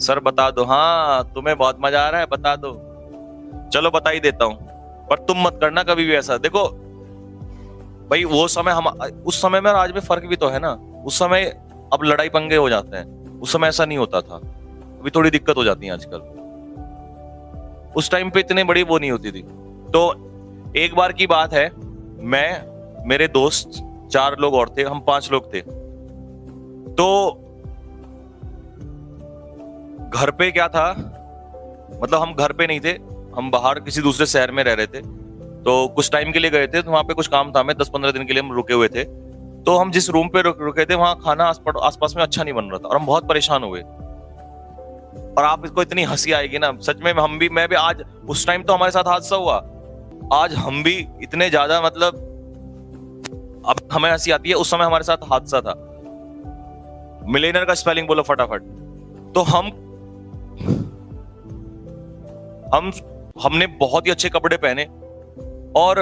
Sir बता दो। हाँ तुम्हें बहुत मजा आ रहा है, बता दो। चलो बता ही देता हूँ, पर तुम मत करना कभी भी ऐसा। देखो भाई वो समय, हम उस समय में और आज में फर्क भी तो है ना। उस समय अब लड़ाई पंगे हो जाते हैं, उस समय ऐसा नहीं होता था। अभी थोड़ी दिक्कत हो जाती है आजकल, उस टाइम पे इतनी बड़ी वो नहीं होती थी। तो एक बार की बात है, मैं, मेरे दोस्त, 4 लोग और थे, हम 5 लोग थे। तो घर पे क्या था, मतलब हम घर पे नहीं थे, हम बाहर किसी दूसरे शहर में रह रहे थे। तो कुछ टाइम के लिए गए थे, तो वहां पे कुछ काम था, हमें 10-15 दिन के लिए हम रुके हुए थे। तो हम जिस रूम पे रुके थे, वहां खाना आसपास में अच्छा नहीं बन रहा था, और हम बहुत परेशान हुए। और आप इसको, इतनी हंसी आएगी ना सच में, मैं भी आज, उस टाइम तो हमारे साथ हादसा हुआ, आज हम भी इतने ज्यादा, मतलब अब हमें हंसी आती है, उस समय हमारे साथ हादसा था। मिलेनियर का स्पेलिंग बोलो फटाफट। तो हम हमने बहुत ही अच्छे कपड़े पहने, और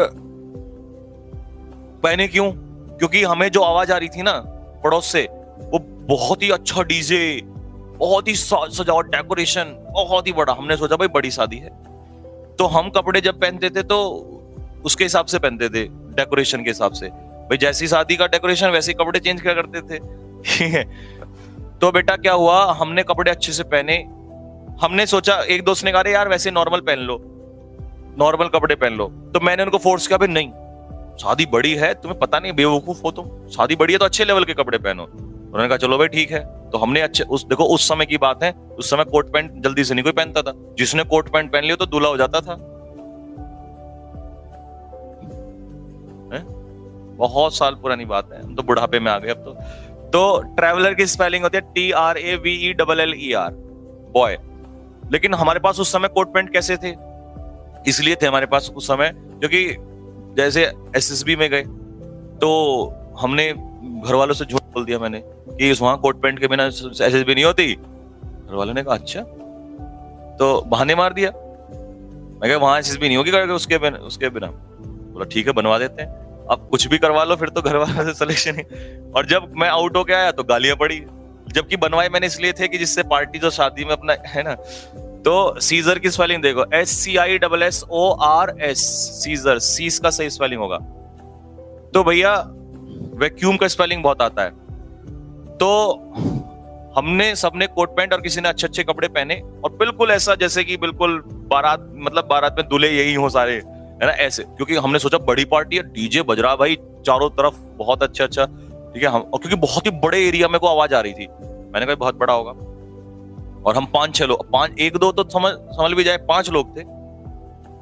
पहने क्यों, क्योंकि हमें जो आवाज आ रही थी ना पड़ोस से, वो बहुत ही अच्छा डीजे, बहुत ही सजावट, डेकोरेशन बहुत ही बड़ा। हमने सोचा भाई बड़ी शादी है, तो हम कपड़े जब पहनते थे तो उसके हिसाब से पहनते थे, डेकोरेशन के हिसाब से। भाई जैसी शादी का डेकोरेशन वैसे कपड़े चेंज किया करते थे। ठीक है। तो बेटा क्या हुआ, हमने कपड़े अच्छे से पहने। हमने सोचा, एक दोस्त ने कहा यार वैसे नॉर्मल पहन लो, नॉर्मल कपड़े पहन लो। तो मैंने उनको फोर्स किया, भाई नहीं, शादी बड़ी है, तुम्हें पता नहीं, बेवकूफ हो तुम, शादी बड़ी है तो अच्छे लेवल के कपड़े पहनो। उन्होंने कहा चलो भाई ठीक है। तो हमने अच्छे, देखो उस समय की बात है, उस समय कोट पैंट जल्दी से नहीं कोई पहनता था, जिसने कोट पैंट पहन लिया तो दूल्हा हो जाता था। है? बहुत साल पुरानी बात है, हम तो बुढ़ापे में आ गए अब तो। ट्रैवलर की स्पेलिंग होती है TRAVELLER, बॉय। लेकिन हमारे पास उस समय कोट पैंट कैसे थे, इसलिए थे हमारे पास उस समय, क्योंकि जैसे SSB में गए तो हमने घर वालों से झूठ बोल दिया मैंने कि वहां कोट पैंट के बिना SSB नहीं होती। घर वालों ने कहा अच्छा, तो बहाने मार दिया। मैं कहा वहां SSB नहीं होगी उसके बिना। बोला ठीक है बनवा देते हैं, अब कुछ भी करवा लो फिर तो घर वालों से सिलेक्शन ही। और जब मैं आउट होके आया तो गालियां पड़ी, जबकि बनवाए मैंने इसलिए थे कि जिससे पार्टी जो शादी में अपना है ना। तो सीजर की स्पेलिंग देखो, SCISSORS, सीजर, सीस का सही स्पेलिंग होगा। तो भैया वैक्यूम का स्पेलिंग बहुत आता है। तो हमने सबने कोट पैंट और किसी ने अच्छे अच्छे कपड़े पहने, और बिल्कुल ऐसा जैसे कि बिल्कुल बारात, मतलब बारात में दूल्हे यही हो सारे, है ना ऐसे। क्योंकि हमने सोचा बड़ी पार्टी है, डीजे बज रहा भाई चारों तरफ, बहुत अच्छा अच्छा। ठीक है, हम, और क्योंकि बहुत ही बड़े एरिया में को आवाज आ रही थी, मैंने कहा बहुत बड़ा होगा। और हम 5-6 लोग, 1-2 तो समझ भी जाए, 5 लोग थे।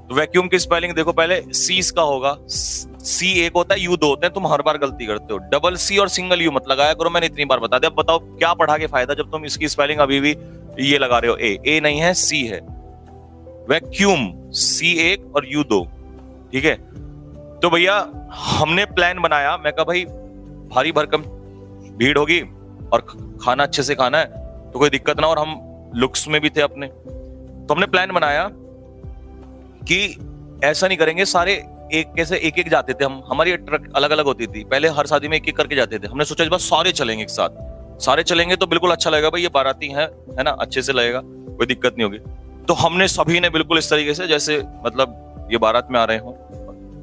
तो वैक्यूम की स्पेलिंग देखो, पहले सीस का होगा, C एक होता है, U 2 होते हैं, तुम हर बार गलती करते हो। डबल C और सिंगल U मत लगाया करो, मैंने इतनी बार बता दिया। अब बताओ क्या पढ़ा के फायदा जब तुम इसकी स्पेलिंग अभी भी ये लगा रहे हो, ए नहीं है, C है। वैक्यूम C 1 और U 2, ठीक है। तो भैया हमने प्लान बनाया, मैं कहा भाई भारी भरकम भीड़ होगी और खाना अच्छे से खाना है तो कोई दिक्कत ना, और हम लुक्स में भी थे अपने। तो हमने प्लान बनाया कि ऐसा नहीं करेंगे, सारे एक एक जाते थे हम, हमारी ट्रक अलग अलग होती थी, पहले हर शादी में एक एक करके जाते थे। हमने सोचा इस बार सारे चलेंगे एक साथ, सारे चलेंगे तो बिल्कुल अच्छा लगेगा भाई, ये बाराती है ना, अच्छे से लगेगा, कोई दिक्कत नहीं होगी। तो हमने सभी ने बिल्कुल इस तरीके से, जैसे मतलब ये बारात में आ रहे हो,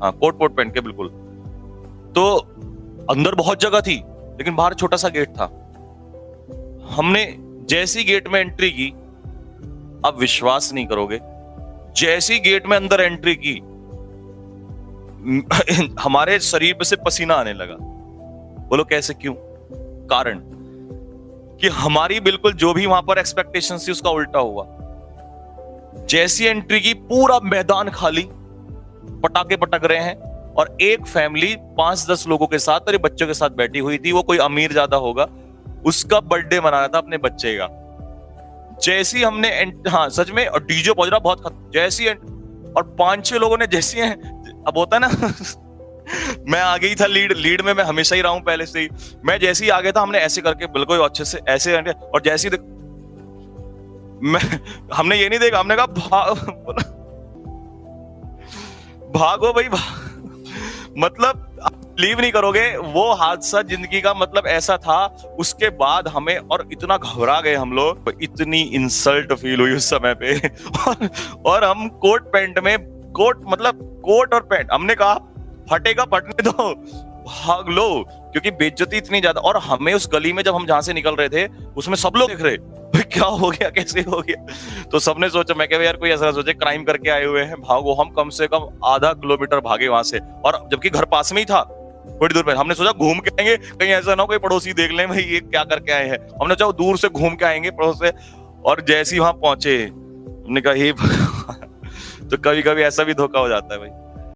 हाँ कोट पोट पहन के बिल्कुल। तो अंदर बहुत जगह थी लेकिन बाहर छोटा सा गेट था। हमने जैसी गेट में एंट्री की, अब विश्वास नहीं करोगे, जैसी गेट में अंदर एंट्री की हमारे शरीर पे से पसीना आने लगा। बोलो कैसे, क्यों? कारण कि हमारी बिल्कुल जो भी वहां पर एक्सपेक्टेशन थी उसका उल्टा हुआ। जैसी एंट्री की पूरा मैदान खाली, पटाखे पटक रहे हैं, और एक फैमिली 5-10 लोगों के साथ और बच्चों के साथ बैठी हुई थी। वो कोई अमीर ज्यादा होगा, उसका बर्थडे मना रहा था अपने बच्चे का। जैसी हमने हाँ सच में, और डीजे बज रहा बहुत जैसी और 5-6 लोगों ने जैसी अब होता है ना मैं आ गई था लीड में, मैं हमेशा ही रहा हूं पहले से ही। मैं जैसे ही आ गया था, हमने ऐसे करके बिल्कुल अच्छे से ऐसे, और जैसे ही हमने ये नहीं देखा, हमने कहा भागो भाई मतलब बिलीव नहीं करोगे, वो हादसा जिंदगी का मतलब ऐसा था। उसके बाद हमें और इतना घबरा गए हम लोग, इतनी इंसल्ट फील हुई उस समय पे। और हम कोट पैंट में, कोट मतलब कोट और पैंट, हमने कहा फटेगा फटने दो, भाग लो, क्योंकि बेइज्जती इतनी ज्यादा। और हमें उस गली में जब हम जहां से निकल रहे थे, उसमें सब लोग देख रहे, भाई क्या हो गया, कैसे हो गया। तो सबने सोचा, मैं कह यार कोई ऐसा सोचे क्राइम करके आए हुए हैं, भागो। हम कम से कम आधा किलोमीटर भागे वहां से, और जबकि घर पास में ही था, थोड़ी दूर पे। हमने सोचा घूम के आएंगे, कहीं ऐसा ना हो कोई पड़ोसी देख ले भाई ये क्या करके आए हैं। हमने चाहो दूर से घूम के आएंगे पड़ोस से। और जैसे ही वहां पहुंचे, हमने कहा हे भगवान। तो कभी कभी ऐसा भी धोखा हो जाता है भाई।